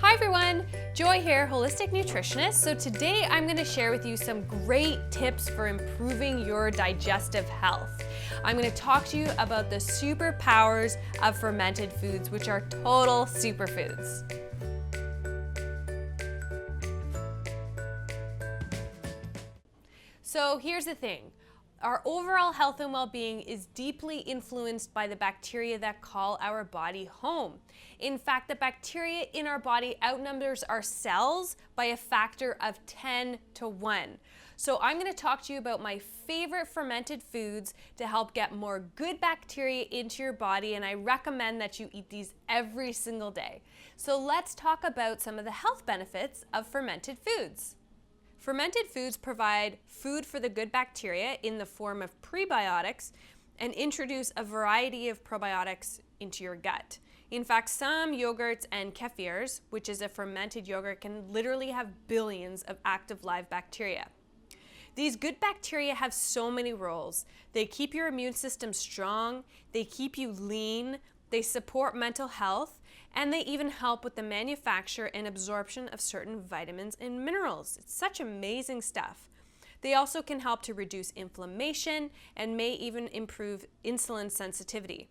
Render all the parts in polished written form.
Hi everyone, Joy here, holistic nutritionist. So today I'm going to share with you some great tips for improving your digestive health. I'm going to talk to you about the superpowers of fermented foods, which are total superfoods. So here's the thing. Our overall health and well-being is deeply influenced by the bacteria that call our body home. In fact, the bacteria in our body outnumbers our cells by a factor of 10 to 1. So I'm going to talk to you about my favorite fermented foods to help get more good bacteria into your body, and I recommend that you eat these every single day. So let's talk about some of the health benefits of fermented foods. Fermented foods provide food for the good bacteria in the form of prebiotics and introduce a variety of probiotics into your gut. In fact, some yogurts and kefirs, which is a fermented yogurt, can literally have billions of active live bacteria. These good bacteria have so many roles. They keep your immune system strong, they keep you lean, they support mental health, and they even help with the manufacture and absorption of certain vitamins and minerals. It's such amazing stuff. They also can help to reduce inflammation and may even improve insulin sensitivity.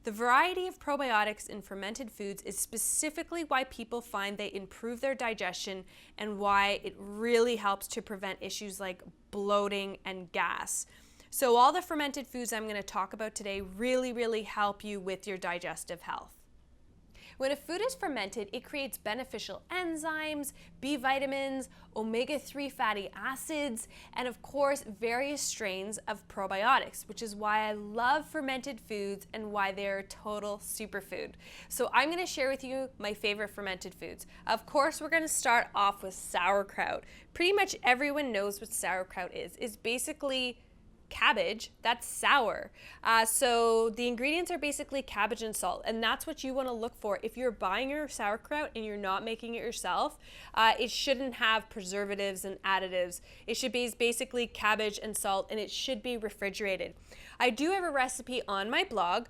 The variety of probiotics in fermented foods is specifically why people find they improve their digestion and why it really helps to prevent issues like bloating and gas. So all the fermented foods I'm going to talk about today really help you with your digestive health. When a food is fermented, it creates beneficial enzymes, B vitamins, omega-3 fatty acids, and of course, various strains of probiotics, which is why I love fermented foods and why they're a total superfood. So I'm gonna share with you my favorite fermented foods. Of course, we're gonna start off with sauerkraut. Pretty much everyone knows what sauerkraut is. It's basically cabbage that's sour. So the ingredients are basically cabbage and salt, and that's what you want to look for. If you're buying your sauerkraut and you're not making it yourself, it shouldn't have preservatives and additives. It should be basically cabbage and salt, and it should be refrigerated. I do have a recipe on my blog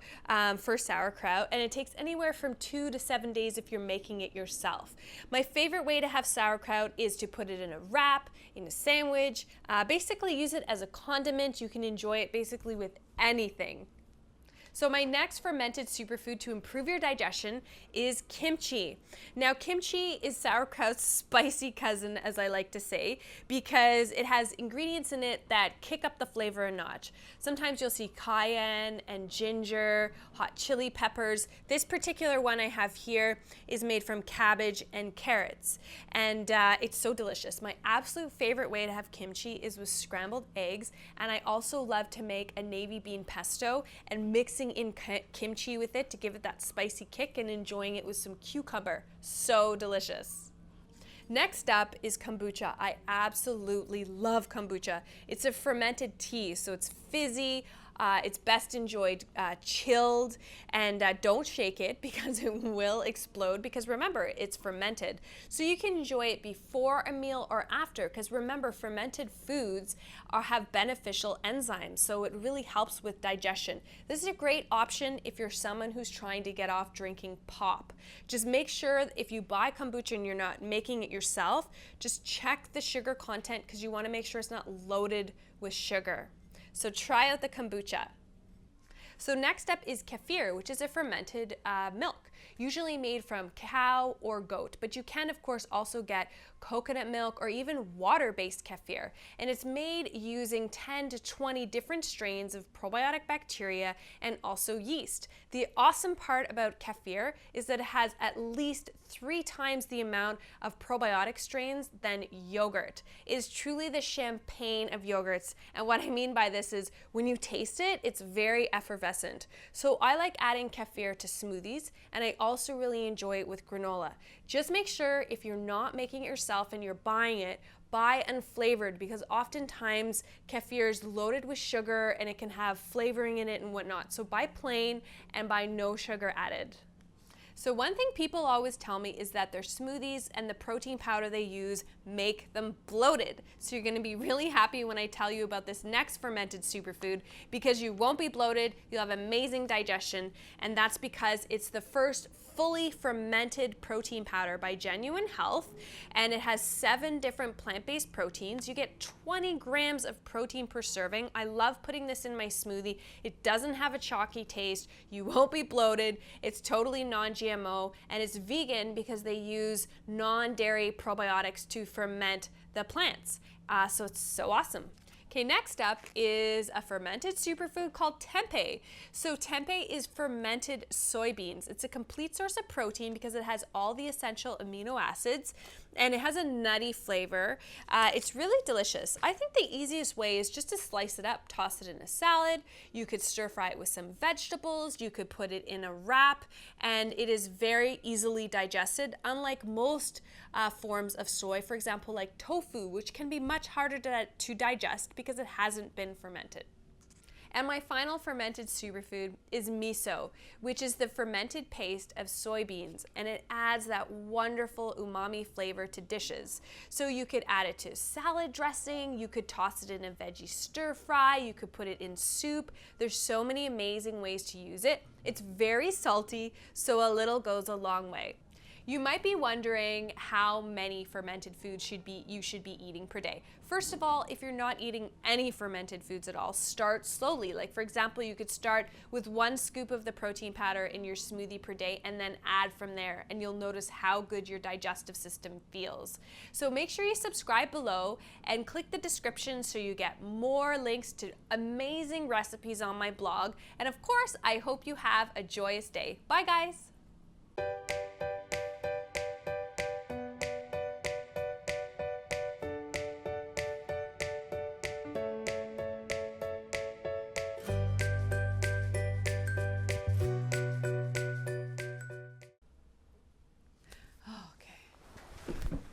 for sauerkraut, and it takes anywhere from 2 to 7 days if you're making it yourself. My favorite way to have sauerkraut is to put it in a wrap, in a sandwich, basically use it as a condiment. You can enjoy it basically with anything. So my next fermented superfood to improve your digestion is kimchi. Now kimchi is sauerkraut's spicy cousin, as I like to say, because it has ingredients in it that kick up the flavor a notch. Sometimes you'll see cayenne and ginger, hot chili peppers. This particular one I have here is made from cabbage and carrots, and it's so delicious. My absolute favorite way to have kimchi is with scrambled eggs, and I also love to make a navy bean pesto and mixing in kimchi with it to give it that spicy kick and enjoying it with some cucumber. So delicious. Next up is kombucha. I absolutely love kombucha. It's a fermented tea, so it's fizzy. It's best enjoyed chilled, and don't shake it because it will explode, because remember, it's fermented. So you can enjoy it before a meal or after, because remember, fermented foods have beneficial enzymes, so it really helps with digestion. This is a great option if you're someone who's trying to get off drinking pop. Just make sure if you buy kombucha and you're not making it yourself, just check the sugar content, because you want to make sure it's not loaded with sugar. So try out the kombucha. So next up is kefir, which is a fermented milk, usually made from cow or goat, but you can of course also get coconut milk or even water-based kefir, and it's made using 10 to 20 different strains of probiotic bacteria and also yeast. The awesome part about kefir is that it has at least 3 times the amount of probiotic strains than yogurt. It is truly the champagne of yogurts, and what I mean by this is when you taste it, it's very effervescent. So I like adding kefir to smoothies, and I also really enjoy it with granola. Just make sure if you're not making it yourself and you're buying it, buy unflavored, because oftentimes kefir is loaded with sugar and it can have flavoring in it and whatnot. So buy plain and buy no sugar added. So one thing people always tell me is that their smoothies and the protein powder they use make them bloated. So you're going to be really happy when I tell you about this next fermented superfood, because you won't be bloated, you'll have amazing digestion, and that's because it's the first fully fermented protein powder by Genuine Health, and it has 7 different plant-based proteins. You get 20 grams of protein per serving. I love putting this in my smoothie. It doesn't have a chalky taste. You won't be bloated. It's totally non-GMO, and it's vegan because they use non-dairy probiotics to ferment the plants. So it's so awesome. Okay, next up is a fermented superfood called tempeh. So tempeh is fermented soybeans. It's a complete source of protein because it has all the essential amino acids, and it has a nutty flavor. It's really delicious. I think the easiest way is just to slice it up, toss it in a salad. You could stir fry it with some vegetables. You could put it in a wrap, and it is very easily digested, unlike most forms of soy, for example, like tofu, which can be much harder to digest because it hasn't been fermented. And my final fermented superfood is miso, which is the fermented paste of soybeans, and it adds that wonderful umami flavor to dishes. So you could add it to salad dressing, you could toss it in a veggie stir fry, you could put it in soup. There's so many amazing ways to use it. It's very salty, so a little goes a long way. You might be wondering how many fermented foods you should be eating per day. First of all, if you're not eating any fermented foods at all, start slowly. Like for example, you could start with 1 scoop of the protein powder in your smoothie per day and then add from there, and you'll notice how good your digestive system feels. So make sure you subscribe below and click the description so you get more links to amazing recipes on my blog. And of course, I hope you have a joyous day. Bye guys.